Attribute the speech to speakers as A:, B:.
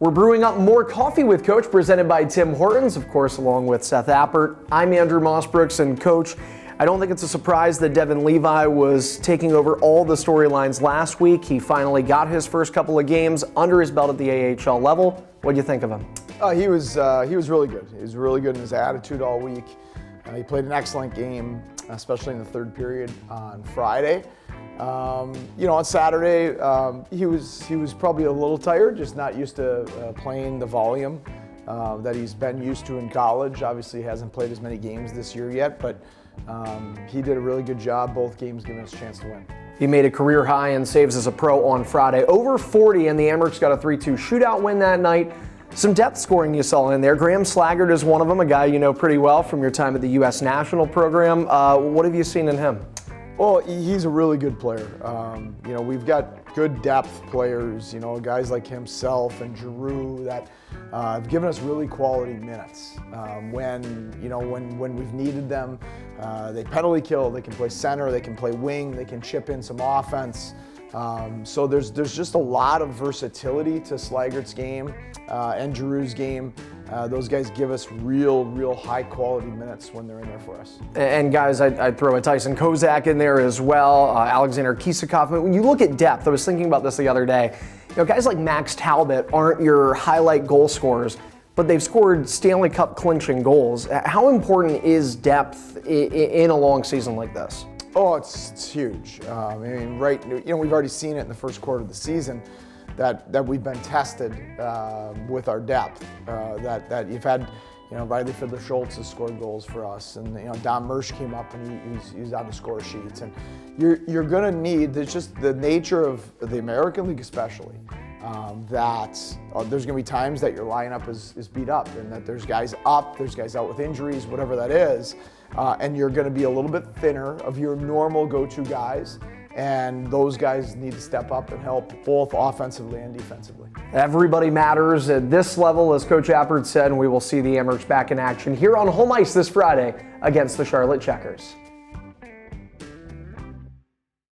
A: We're brewing up more Coffee with Coach, presented by Tim Hortons, of course, along with Seth Appert. I'm Andrew Mossbrooks, and Coach, I don't think it's a surprise that Devin Levi was taking over all the storylines last week. He finally got his first couple of games under his belt at the AHL level. What do you think of him?
B: He was really good. He was really good in his attitude all week. He played an excellent game, especially in the third period on Friday. On Saturday, he was probably a little tired, just not used to playing the volume that he's been used to in college. Obviously, he hasn't played as many games this year yet, but he did a really good job, both games giving us a chance to win.
A: He made a career high in saves as a pro on Friday. Over 40, and the Amerks got a 3-2 shootout win that night. Some depth scoring you saw in there. Graham Slaggert is one of them, a guy you know pretty well from your time at the U.S. national program. What have you seen in him?
B: Well, he's a really good player. We've got good depth players, guys like himself and Giroux that have given us really quality minutes. When we've needed them, they penalty kill, they can play center, they can play wing, they can chip in some offense. So there's just a lot of versatility to Slaggert's game and Giroux's game. Those guys give us real high quality minutes when they're in there for us.
A: And guys, I'd throw a Tyson Kozak in there as well, Alexander Kisakov. When you look at depth, I was thinking about this the other day, guys like Max Talbot aren't your highlight goal scorers, but they've scored Stanley Cup clinching goals. How important is depth in a long season like this?
B: Oh, it's huge. We've already seen it in the first quarter of the season that we've been tested with our depth. That you've had, Riley Fiedler-Schultz has scored goals for us, and Don Mersch came up and he's on the score sheets. And you're going to need. It's just the nature of the American League, especially. That there's going to be times that your lineup is beat up, and that there's guys up, there's guys out with injuries, whatever that is, and you're going to be a little bit thinner of your normal go-to guys, and those guys need to step up and help both offensively and defensively.
A: Everybody matters at this level, as Coach Appert said, and we will see the Amerks back in action here on home ice this Friday against the Charlotte Checkers.